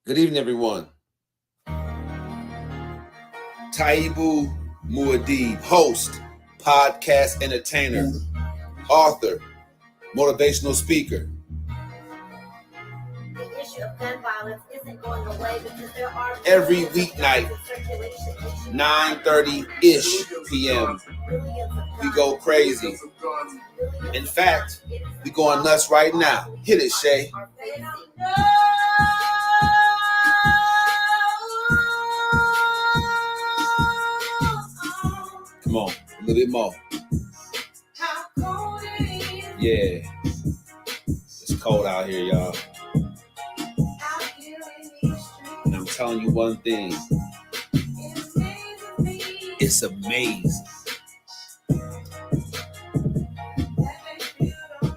Good evening, everyone. Taibu Muad'Dib, host, podcast entertainer, author, motivational speaker. The issue of gun violence isn't going away because there are every weeknight, 9:30-ish p.m. We go crazy. In fact, we going nuts right now. Hit it, Shay. Come on, a little bit more. Yeah. It's cold out here, y'all. And I'm telling you one thing. It's amazing.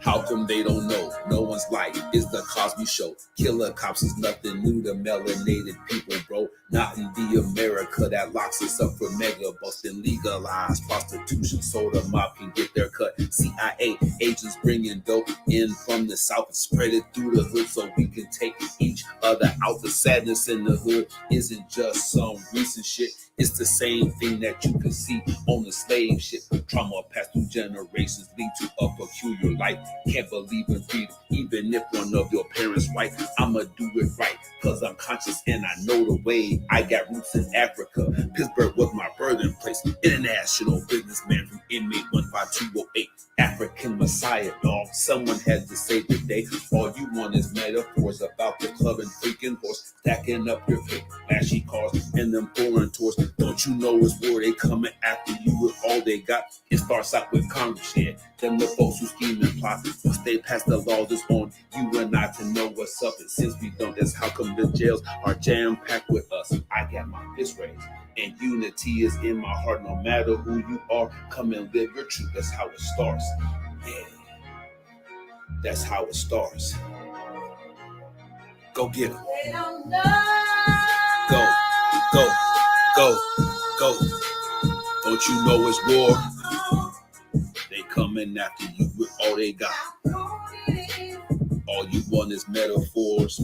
How come they don't know? No one's life is the Cosby Show. Killer cops is nothing new to melanated people, bro. Not in the America that locks us up for mega busting, legalized prostitution so the mob can get their cut. CIA agents bringing dope in from the south and spread it through the hood so we can take each other out. The sadness in the hood isn't just some recent shit. It's the same thing that you can see on the slave ship. Trauma passed through generations lead to a peculiar life. Can't believe in freedom, even if one of your parents white. I'ma do it right, cause I'm conscious and I know the way. I got roots in Africa. Pittsburgh was my birthing place. International businessman from inmate 15208. African Messiah, dog. Someone had to save the day. All you want is metaphors about the club and freaking horse. Stacking up your paper, flashy cars, and them foreign tours. Don't you know it's war? They coming after you with all they got. It starts out with Congress, yeah. Them the folks who scheme and plot. Once they pass the laws, it's on you and I to know what's up. And since we don't, that's how come the jails are jam-packed with us. I got my fist raised. And unity is in my heart. No matter who you are, come and live your truth. That's how it starts. Yeah. That's how it starts. Go get them. Go, go, go, go. Don't you know it's war? They coming after you with all they got. All you want is metaphors.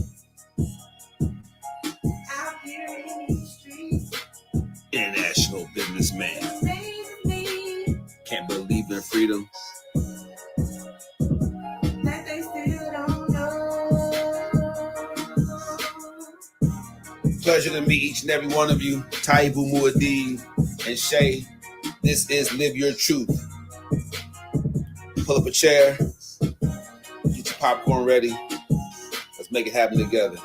International businessman. Can't believe in freedom. Pleasure to meet each and every one of you. Taibu Muad'Dib and Shay. This is Live Your Truth. Pull up a chair. Get your popcorn ready. Let's make it happen together.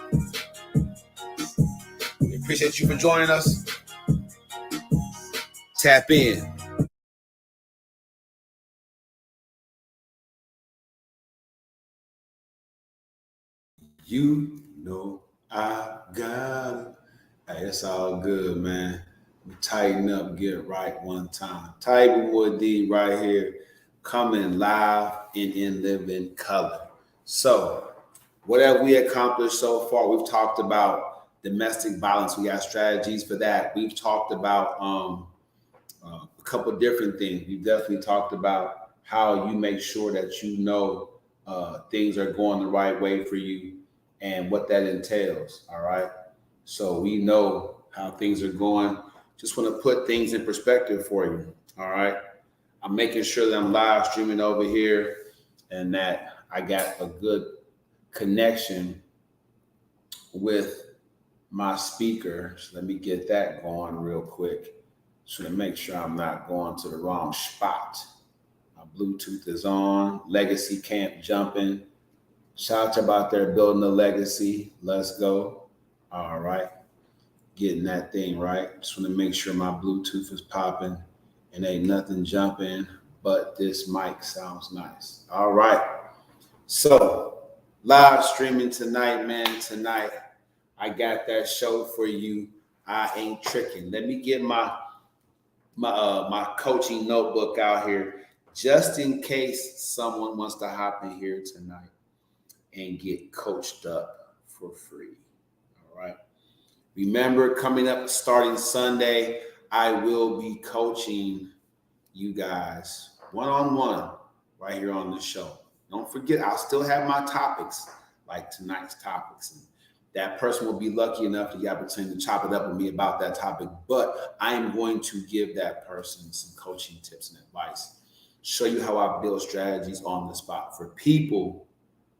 We appreciate you for joining us. Tap in. You know I got it. Hey, it's all good, man. We tighten up, get it right one time. Taibu Muad'Dib right here, coming live and in living color. So, what have we accomplished so far? We've talked about domestic violence. We got strategies for that. We've talked about a couple different things. We've definitely talked about how you make sure that you know things are going the right way for you and what that entails. All right. So we know how things are going. Just want to put things in perspective for you. All right. I'm making sure that I'm live streaming over here and that I got a good connection with my speaker. So let me get that going real quick. So to make sure I'm not going to the wrong spot. My Bluetooth is on. Legacy Camp jumping. Shout out to about there building a legacy. Let's go. All right. Getting that thing right. Just want to make sure my Bluetooth is popping and ain't nothing jumping, but this mic sounds nice. All right. So live streaming tonight, man. Tonight, I got that show for you. I ain't tricking. Let me get my coaching notebook out here just in case someone wants to hop in here tonight and get coached up for free. All right. Remember, coming up starting Sunday, I will be coaching you guys one-on-one right here on the show. Don't forget, I'll still have my topics like tonight's topics. And That person will be lucky enough to get the opportunity to chop it up with me about that topic. But I am going to give that person some coaching tips and advice, show you how I build strategies on the spot for people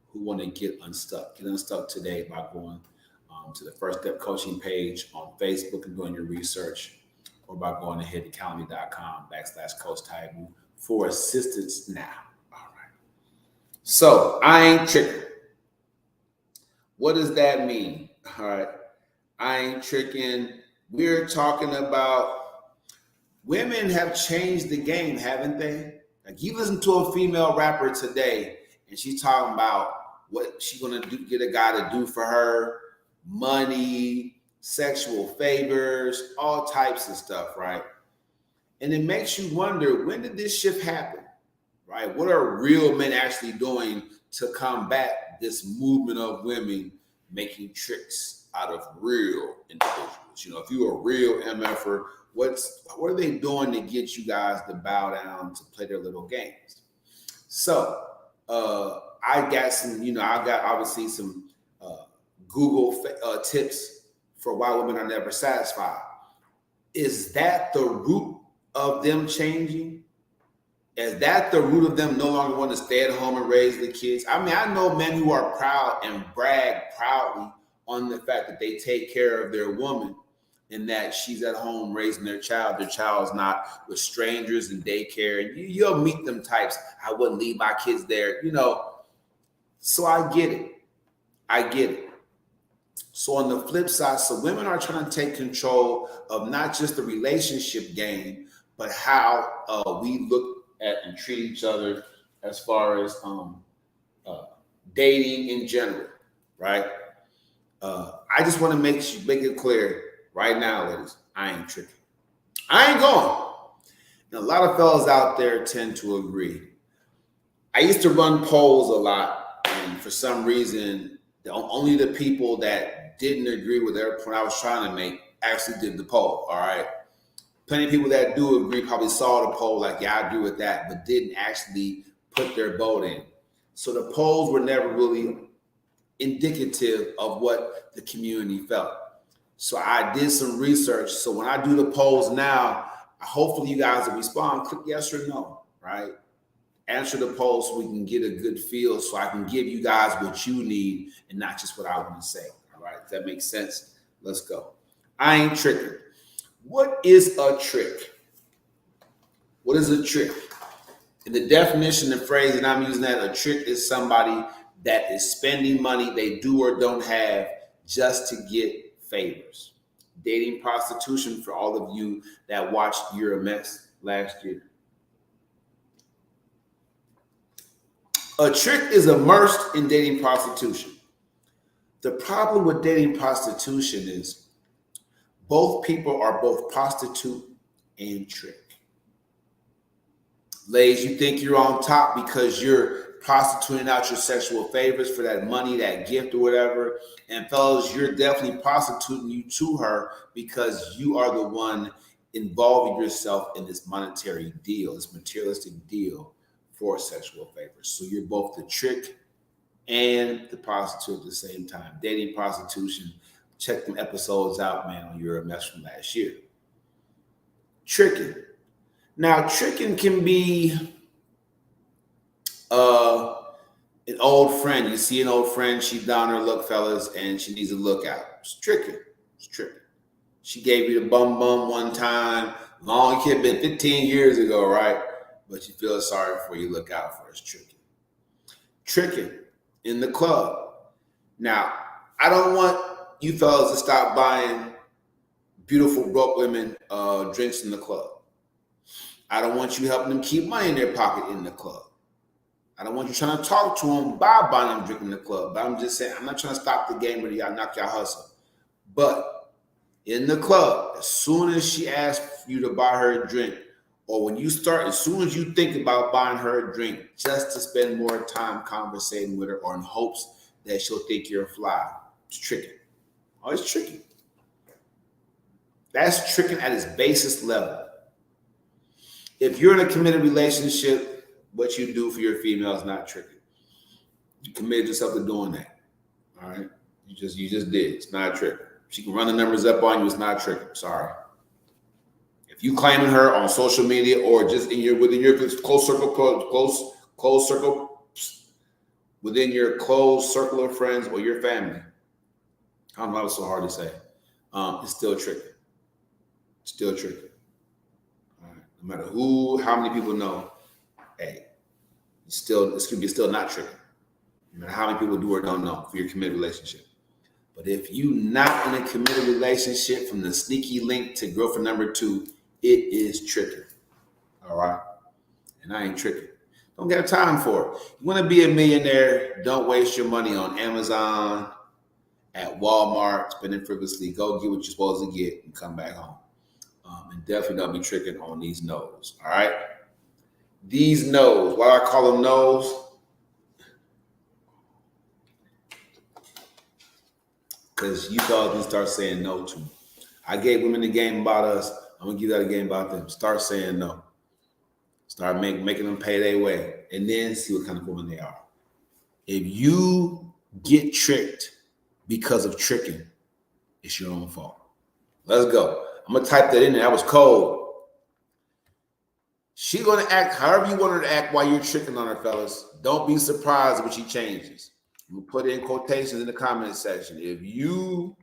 who want to get unstuck. Get unstuck today by going to the First Step Coaching page on Facebook and doing your research, or by going to headacademy.com/Coach Taibu for assistance now. All right. So I ain't tricking. What does that mean? All right. I ain't tricking. We're talking about women have changed the game, haven't they? Like, you listen to a female rapper today and she's talking about what she's going to do, get a guy to do for her, money, sexual favors, all types of stuff, right? And it makes you wonder, when did this shift happen, right? What are real men actually doing to combat this movement of women making tricks out of real individuals? You know, if you're a real MFer, what are they doing to get you guys to bow down to play their little games? So I got some, I got obviously some Google tips for why women are never satisfied. Is that the root of them changing? Is that the root of them no longer want to stay at home and raise the kids? I mean, I know men who are proud and brag proudly on the fact that they take care of their woman and that she's at home raising their child. Their child's not with strangers in daycare. And you'll meet them types. I wouldn't leave my kids there, So I get it. So on the flip side, so women are trying to take control of not just the relationship game, but how we look at and treat each other as far as dating in general, right? I just want to make it clear right now, ladies, I ain't tricking. I ain't going. And a lot of fellas out there tend to agree. I used to run polls a lot, and for some reason, only the people that didn't agree with every point I was trying to make actually did the poll, all right? Plenty of people that do agree probably saw the poll like, yeah, I agree with that, but didn't actually put their vote in. So the polls were never really indicative of what the community felt. So I did some research. So when I do the polls now, hopefully you guys will respond, click yes or no, right? Answer the poll so we can get a good feel, so I can give you guys what you need and not just what I want to say, all right? If that makes sense, let's go. I ain't tricking. What is a trick? What is a trick? In the definition, the phrase that I'm using, that a trick is somebody that is spending money they do or don't have just to get favors. Dating prostitution, for all of you that watched You're a Mess last year. A trick is immersed in dating prostitution. The problem with dating prostitution is both people are both prostitute and trick. Ladies, you think you're on top because you're prostituting out your sexual favors for that money, that gift or whatever. And fellas, you're definitely prostituting you to her because you are the one involving yourself in this monetary deal, this materialistic deal for sexual favors. So you're both the trick and the prostitute at the same time. Dating prostitution. Check them episodes out, man, on You're a Mess from last year. Tricking. Now, tricking can be an old friend. You see an old friend, she's down her luck, fellas, and she needs a lookout. It's tricking. It's tricking. She gave you the bum one time. Long, it could have been 15 years ago, right? But you feel sorry for you, look out for it. It's tricking. Tricking in the club. Now, I don't want you fellas to stop buying beautiful broke women drinks in the club. I don't want you helping them keep money in their pocket in the club. I don't want you trying to talk to them by buying them drink in the club. But I'm just saying, I'm not trying to stop the game where y'all knock y'all hustle. But in the club, as soon as she asks you to buy her a drink, or when you start, as soon as you think about buying her a drink, just to spend more time conversating with her or in hopes that she'll think you're a fly, it's tricking. Oh, it's tricking. That's tricking at its basest level. If you're in a committed relationship, what you do for your female is not tricking. You committed yourself to doing that. All right. You just did. It's not a trick. She can run the numbers up on you. It's not a trick. Sorry. If you claiming her on social media or just within your close circle within your closed circle of friends or your family, I don't know. It's so hard to say. It's still tricky. Still tricky. All right. No matter how many people know, hey, it's gonna be still not tricky. No matter how many people do or don't know for your committed relationship. But if you not in a committed relationship from the sneaky link to girlfriend number 2, it is tricky. All right? And I ain't tricky. Don't got time for it. You want to be a millionaire, don't waste your money on Amazon, at Walmart, spending frivolously. Go get what you're supposed to get and come back home. And definitely don't be tricking on these no's. All right? These no's, why I call them no's? Because you thought you start saying no to me. I gave women the game about us. I'm going to give that a game about them. Start saying no. Start making them pay their way. And then see what kind of woman they are. If you get tricked because of tricking, it's your own fault. Let's go. I'm going to type that in there. That was cold. She's going to act however you want her to act while you're tricking on her, fellas. Don't be surprised when she changes. I'm going to put it in quotations in the comment section. If you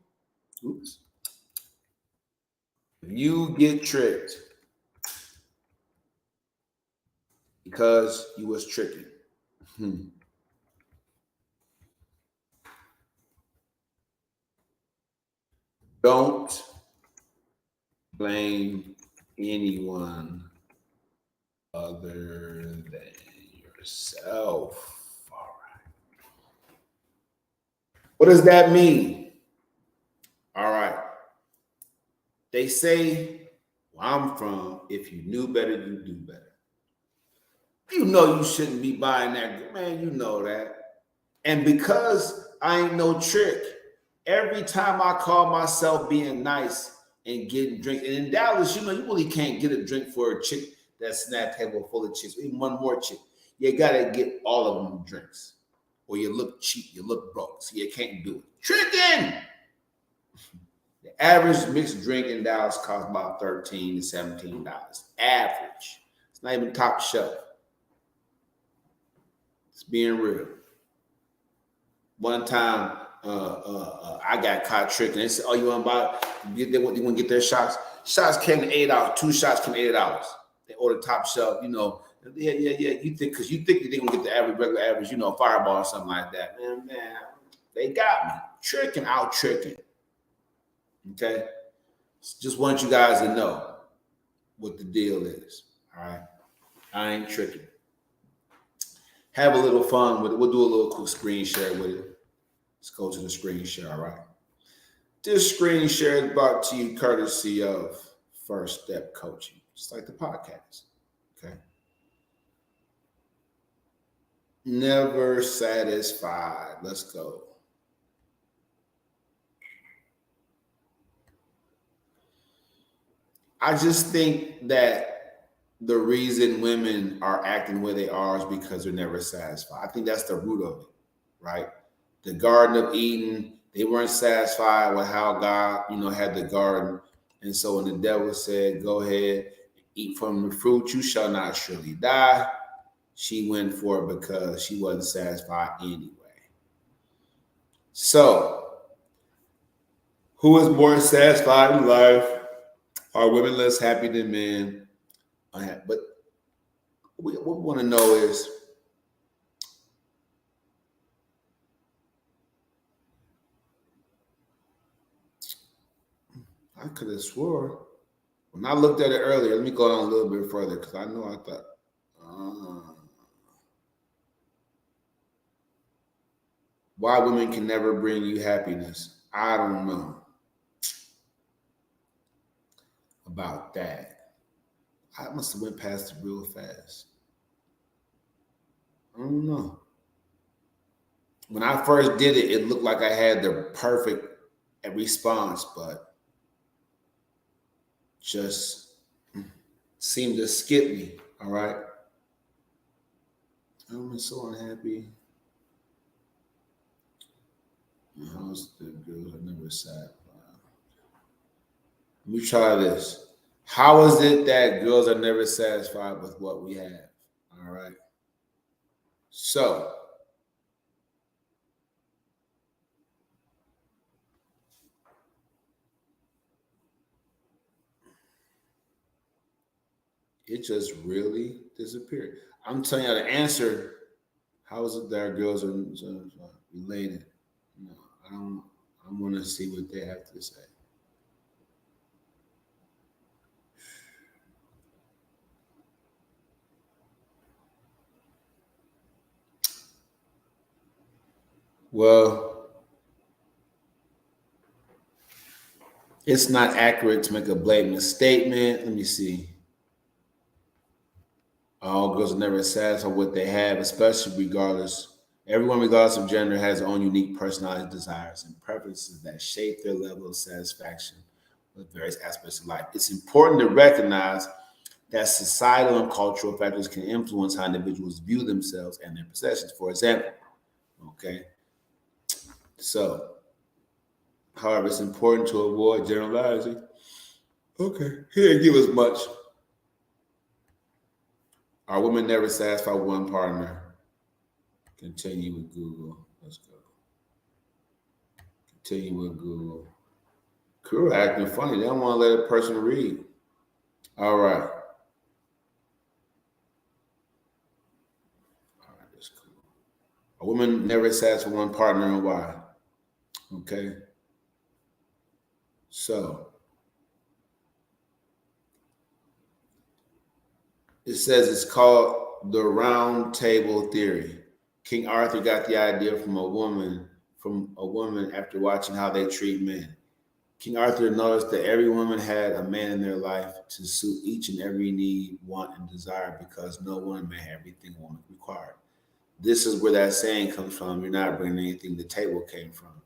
get tricked because you was tricking, don't blame anyone other than yourself. All right. What does that mean? All right. They say, where I'm from, if you knew better, you do better. You know you shouldn't be buying that. Man, you know that. And because I ain't no trick, every time I call myself being nice and getting drink, and in Dallas, you really can't get a drink for a chick that's snap table full of chicks, even one more chick. You gotta get all of them drinks. Or you look cheap, you look broke, so you can't do it. Tricking! The average mixed drink in Dallas costs about $13 to $17. Average. It's not even top shelf. It's being real. One time, I got caught tricking. They said, "Oh, you want to buy? You want to get their shots? Shots came to $8. 2 shots came to $8. They ordered top shelf. Yeah. You think because you think they're gonna get the regular average, Fireball or something like that. Man, they got me tricking, out tricking. Okay, just want you guys to know what the deal is. All right, I ain't tricking. Have a little fun with it. We'll do a little quick screen share with it. Let's go to the screen share. All right. This screen share is brought to you courtesy of First Step Coaching, just like the podcast. Okay. Never satisfied. Let's go. I just think that the reason women are acting where they are is because they're never satisfied. I think that's the root of it, right? The Garden of Eden, they weren't satisfied with how God, had the garden. And so when the devil said, go ahead, eat from the fruit, you shall not surely die, she went for it because she wasn't satisfied anyway. So, who is more satisfied in life? Are women less happy than men? But what we want to know is, I could have swore when I looked at it earlier. Let me go on a little bit further because I know I thought, why women can never bring you happiness. I don't know about that. I must have went past it real fast. I don't know. When I first did it, it looked like I had the perfect response, but just seemed to skip me. All right. I'm so unhappy. How's the girls are never satisfied? Let me try this. How is it that girls are never satisfied with what we have? All right. So it just really disappeared. I'm telling you the answer. How is it that our girls are related? No, I don't. I want to see what they have to say. Well, it's not accurate to make a blatant statement. Let me see. All girls are never satisfied with what they have, especially regardless. Everyone, regardless of gender, has their own unique personality, desires, and preferences that shape their level of satisfaction with various aspects of life. It's important to recognize that societal and cultural factors can influence how individuals view themselves and their possessions. For example, okay, so, however, it's important to avoid generalizing. Okay, he didn't give us much. Are women never satisfied with one partner? Continue with Google. Let's go. Continue with Google. Crew acting funny. They don't want to let a person read. All right. All right, that's cool. A woman never satisfied with one partner and why? Okay. So it says it's called the round table theory. King Arthur got the idea from a woman after watching how they treat men. King Arthur noticed that every woman had a man in their life to suit each and every need, want, and desire because no one may have everything a woman required. This is where that saying comes from. You're not bringing anything to the table came from.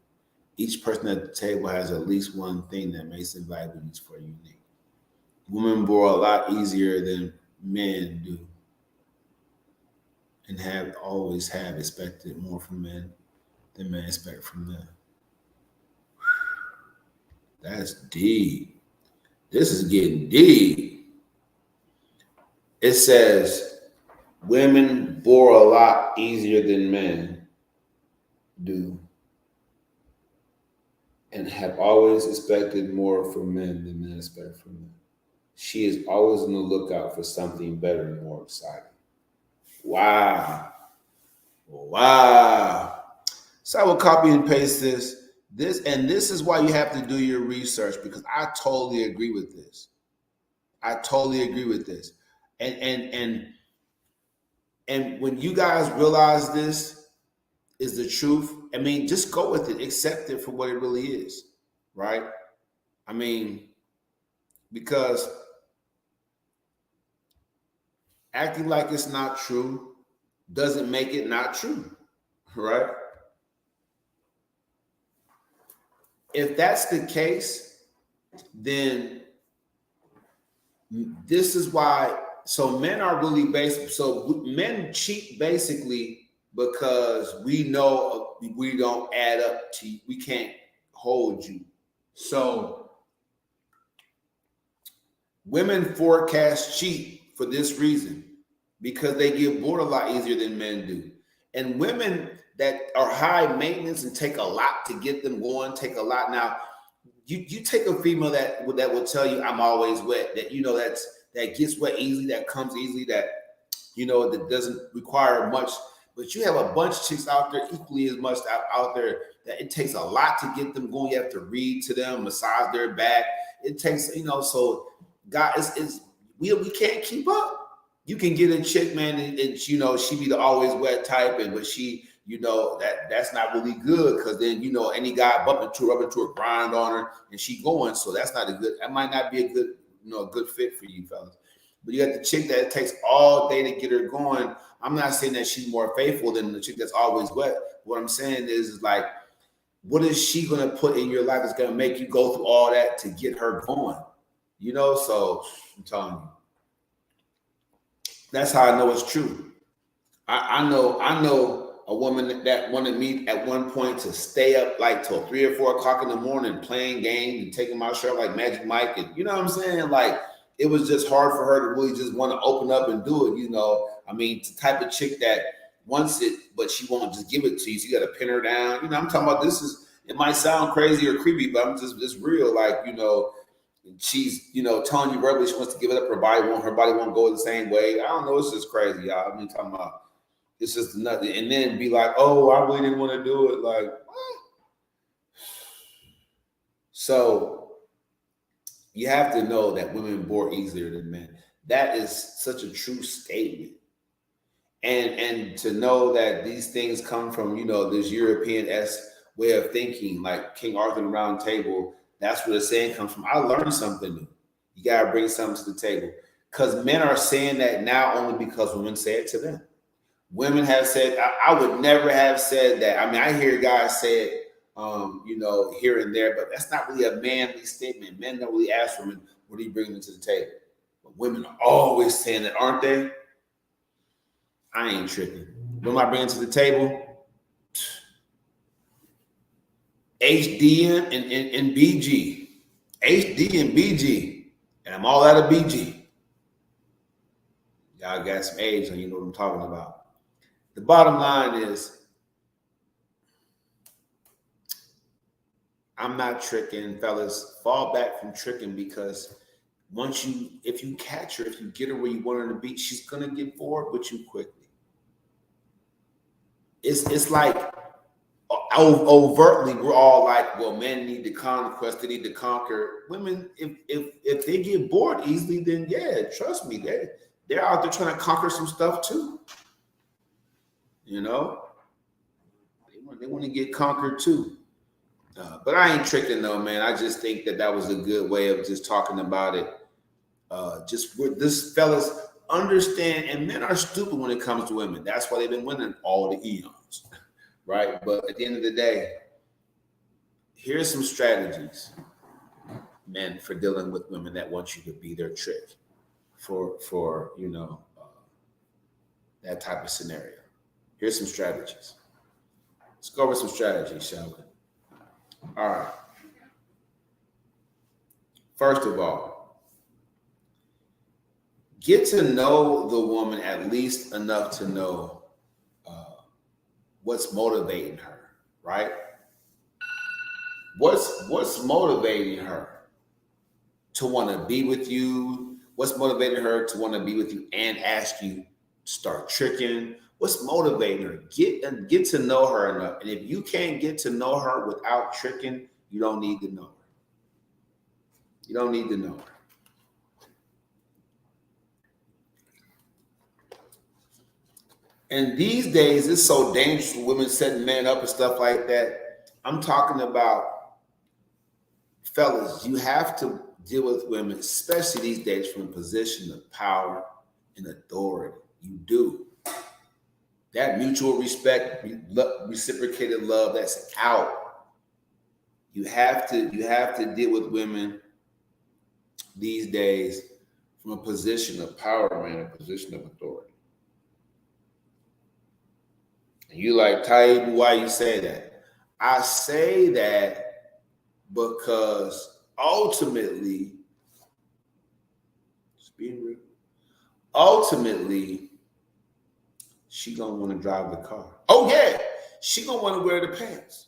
Each person at the table has at least one thing that makes them valuable each for unique. Women bore a lot easier than men do and have expected more from men than men expect from them. That's deep. This is getting deep. It says women bore a lot easier than men do and have always expected more from men than men expect from them. She is always on the lookout for something better and more exciting. Wow. Wow. So I will copy and paste this. This is why you have to do your research because I totally agree with this. I totally agree with this. And and and and when you guys realize this is the truth, I mean, just go with it, accept it for what it really is, right? I mean, because acting like it's not true doesn't make it not true, right? If that's the case, then this is why. So men are really basic. So men cheat basically because we know we don't add up to. We can't hold you. So women forecast cheat for this reason because they get bored a lot easier than men do. And women that are high maintenance and take a lot to get them going, take a lot. Now, you take a female that will tell you I'm always wet, that you know that gets wet easily, that comes easily, that you know that doesn't require much. But you have a bunch of chicks out there equally as much out there that it takes a lot to get them going. You have to read to them, massage their back. It takes, so guys, we can't keep up. You can get a chick, man, and she be the always wet type, but she, that's not really good because then any guy bump into her, grind on her, and she going. So that's not that might not be a good fit for you fellas. But you got the chick that it takes all day to get her going. I'm not saying that she's more faithful than the chick that's always wet. What I'm saying is like, what is she gonna put in your life that's gonna make you go through all that to get her going? So I'm telling you. That's how I know it's true. I know a woman that wanted me at one point to stay up like till 3 or 4 o'clock in the morning playing games and taking my shirt like Magic Mike, and you know what I'm saying? Like it was just hard for her to really just want to open up and do it. You know, I mean, it's the type of chick that wants it, but she won't just give it to you. So you got to pin her down. You know, I'm talking about this is. It might sound crazy or creepy, but I'm just real. Like, you know, she's, you know, telling you verbally she wants to give it up. Her body won't go the same way. I don't know. It's just crazy, y'all. I mean, talking about it's just nothing. And then be like, oh, I really didn't want to do it. Like, what? So you have to know that women bore easier than men. That is such a true statement. And to know that these things come from, you know, this European-esque way of thinking, like King Arthur and the Round Table. That's where the saying comes from. I learned something new. You got to bring something to the table. Because men are saying that now only because women say it to them. Women have said, I would never have said that. I mean, I hear guys say it, you know, here and there, but that's not really a manly statement. Men don't really ask women, what do you bring them to the table? But women are always saying that, aren't they? I ain't tripping. What am I bringing to the table? HD and BG. HD and BG. And I'm all out of BG. Y'all got some age and you know what I'm talking about. The bottom line is, I'm not tricking, fellas. Fall back from tricking, because if you catch her, if you get her where you want her to be, she's gonna get bored with you quickly. It's like overtly we're all like, well, men need to conquest, they need to conquer. Women, if they get bored easily, then yeah, trust me, they're out there trying to conquer some stuff too. You know, they want to get conquered too. But I ain't tricking though, man. I just think that was a good way of just talking about it. Just with this, fellas, understand, and men are stupid when it comes to women. That's why they've been winning all the eons, right? But at the end of the day, here's some strategies, men, for dealing with women that want you to be their trick for you know, that type of scenario. Here's some strategies. Let's go over some strategies, shall we? All right. First of all, get to know the woman at least enough to know what's motivating her, right? What's motivating her to want to be with you? What's motivating her to want to be with you and ask you to start tricking? What's motivating her? Get to know her enough. And if you can't get to know her without tricking, you don't need to know her. You don't need to know her. And these days, it's so dangerous for women setting men up and stuff like that. I'm talking about, fellas, you have to deal with women, especially these days, from a position of power and authority. You do. That mutual respect, reciprocated love, that's out. You have to deal with women these days from a position of power, man, a position of authority. And you like, Taib, why you say that? I say that because ultimately, just being real, ultimately, she gonna want to drive the car. Oh yeah, she gonna want to wear the pants.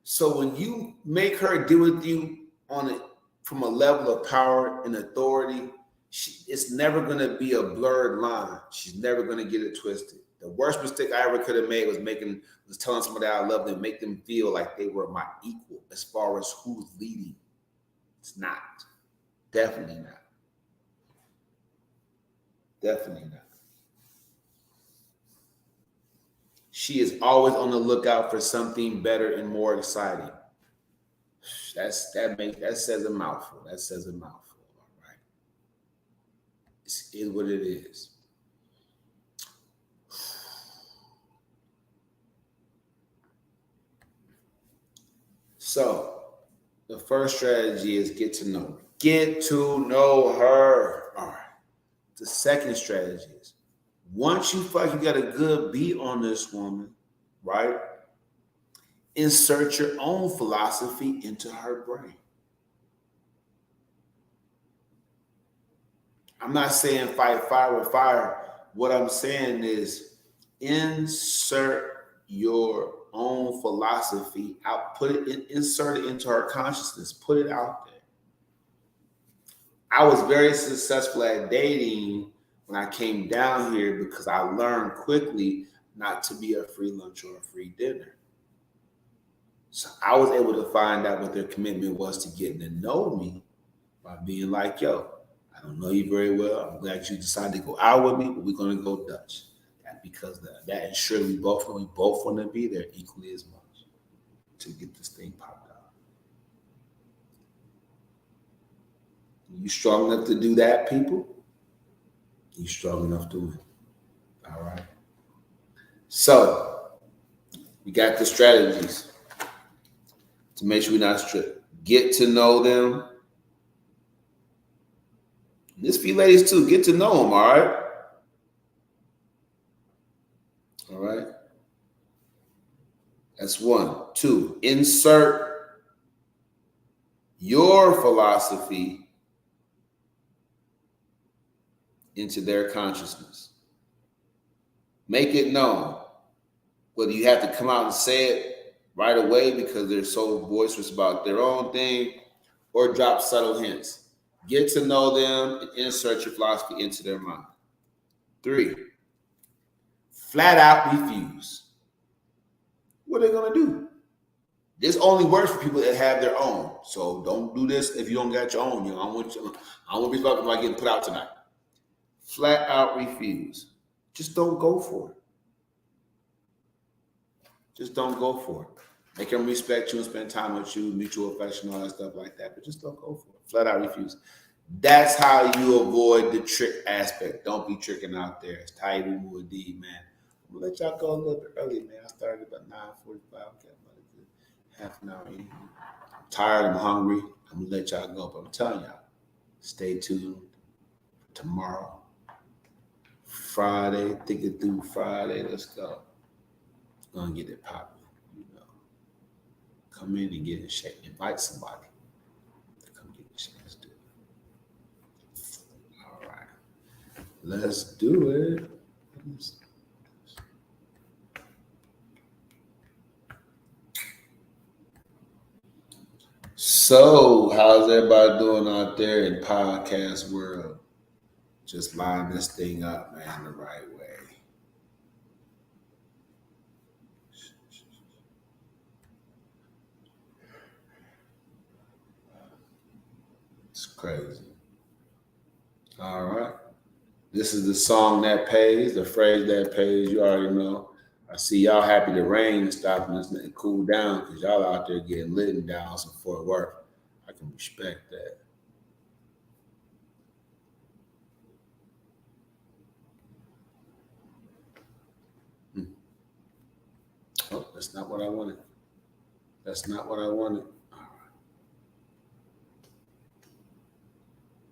So when you make her deal with you on it from a level of power and authority, it's never gonna be a blurred line. She's never gonna get it twisted. The worst mistake I ever could have made was telling somebody I love them, make them feel like they were my equal as far as who's leading. It's not. Definitely not. Definitely not. She is always on the lookout for something better and more exciting. That says a mouthful. That says a mouthful. All right. It's what it is. So the first strategy is get to know her. Get to know her. All right. The second strategy is, once you feel like you got a good beat on this woman, right? Insert your own philosophy into her brain. I'm not saying fight fire with fire. What I'm saying is insert your own philosophy out, put it in, insert it into her consciousness, put it out there. I was very successful at dating when I came down here because I learned quickly not to be a free lunch or a free dinner. So I was able to find out what their commitment was to getting to know me by being like, yo, I don't know you very well. I'm glad you decided to go out with me, but we're going to go Dutch. That because that ensures we both want to be there equally as much to get this thing popped out. You strong enough to do that, people? You strong enough to win. All right. So we got the strategies to make sure we're not strict. Get to know them. This for you ladies too. Get to know them. All right. All right. That's one. Two, insert your philosophy into their consciousness. Make it known. Whether you have to come out and say it right away because they're so boisterous about their own thing, or drop subtle hints. Get to know them and insert your philosophy into their mind. Three, flat out refuse. What are they going to do? This only works for people that have their own. So don't do this if you don't got your own. I don't want to be fucking like getting put out tonight. Flat out refuse. Just don't go for it. Just don't go for it. Make them respect you and spend time with you, mutual affection, all that stuff like that. But just don't go for it. Flat out refuse. That's how you avoid the trick aspect. Don't be tricking out there. It's tight and wood D, man. I'm gonna let y'all go a little bit early, man. I started about 9:45. Okay, half an hour in. I'm tired. I'm hungry. I'm gonna let y'all go, but I'm telling y'all, stay tuned for tomorrow, Friday. Thinking through Friday. Let's go. Gonna get it popping. Come in and get in shape. Invite somebody to come get in shape. Let's do it. All right. Let's do it. So, how's everybody doing out there in podcast world? Just line this thing up, man, the right way. It's crazy. All right. This is the song that pays, the phrase that pays. You already know. I see y'all happy the rain is stopping us and cool down because y'all out there getting lit in Dallas and Fort Worth. I can respect that. Oh, that's not what I wanted. That's not what I wanted. All right.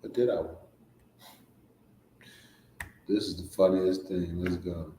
What did I want? This is the funniest thing. Let's go.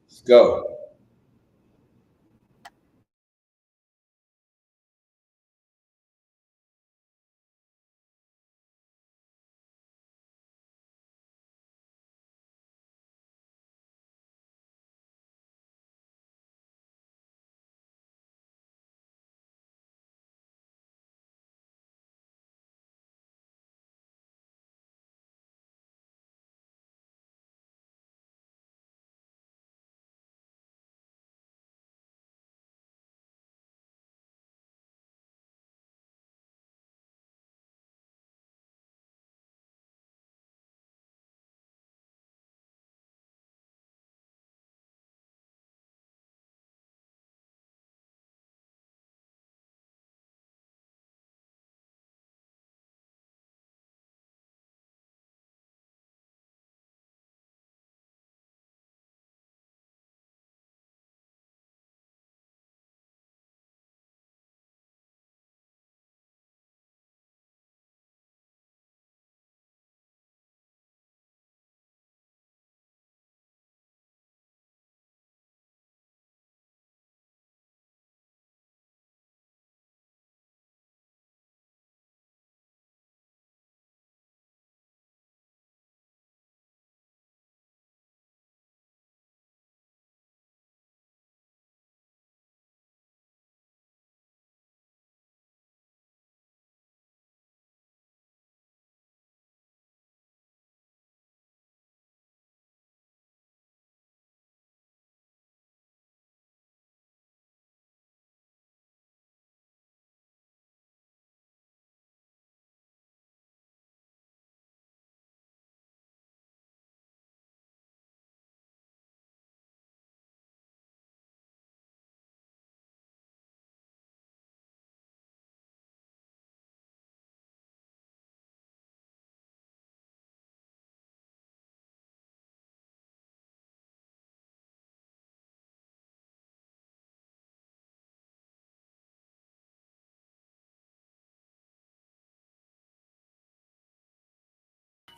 Let's go.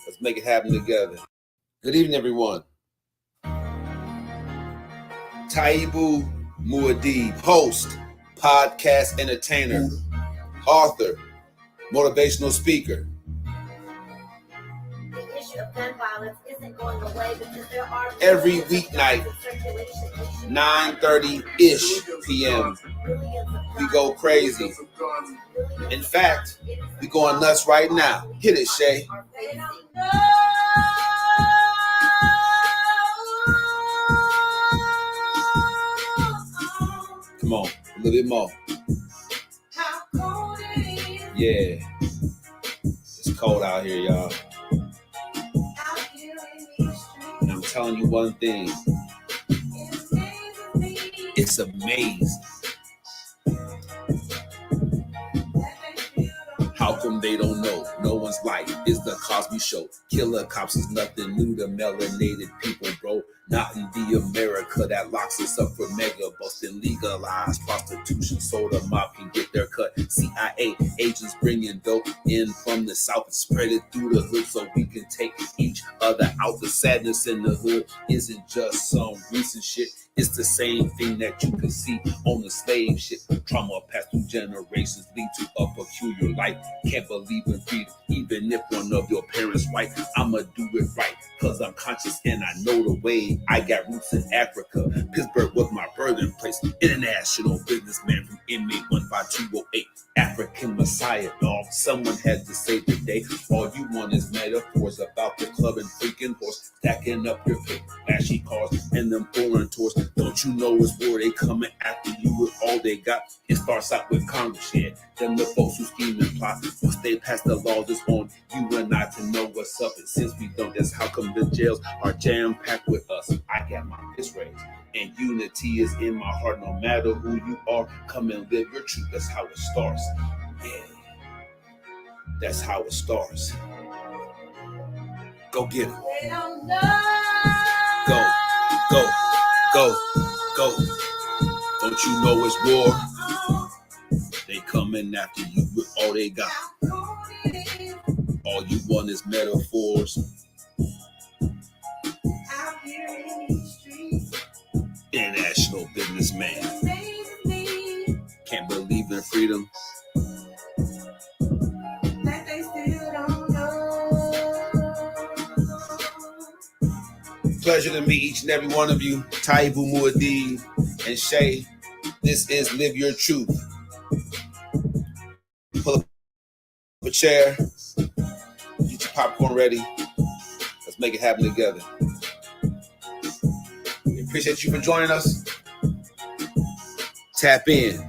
Let's make it happen together. Good evening, everyone. Taibu Muad'Dib, host, podcast entertainer, author, motivational speaker. The issue of gun violence isn't going away because there are Every weeknight, 9:30-ish p.m. We go crazy. In fact, we going nuts right now. Hit it, Shay. Come on, a little bit more. Yeah. It's cold out here, y'all. And I'm telling you one thing. It's amazing. How come they don't know? No one's life is the Cosby Show. Killer cops is nothing new to melanated people, bro. Not in the America that locks us up for mega busting, legalized prostitution so the mob can get their cut. CIA agents bringing dope in from the south and spread it through the hood so we can take each other out. The sadness in the hood isn't just some recent shit. It's the same thing that you can see on the slave ship. Trauma passed through generations lead to a peculiar life. Can't believe in freedom, even if one of your parents white. I'ma do it right, cause I'm conscious and I know the way. I got roots in Africa. Pittsburgh was my birthplace. International businessman from inmate 15208. African Messiah, dog. Someone had to save the day. All you want is metaphors about the club and freaking horse. Stacking up your paper, flashy cars, and them foreign tours. Don't you know it's war? They coming after you with all they got. It starts out with Congress, yeah. Them the folks who scheme and plot. Once they pass the laws, it's on you and I to know what's up. And since we don't, that's how come the jails are jam-packed with us. I got my fist raised. And unity is in my heart. No matter who you are, come and live your truth. That's how it starts. Yeah. That's how it starts. Go get it. Go, go, go, go. Don't you know it's war? They coming after you with all they got. All you want is metaphors. International businessman. Can't believe in freedom. Pleasure to meet each and every one of you. Taibu Muad'Dib and Shay. This is Live Your Truth. Pull up a chair. Get your popcorn ready. Let's make it happen together. We appreciate you for joining us. Tap in.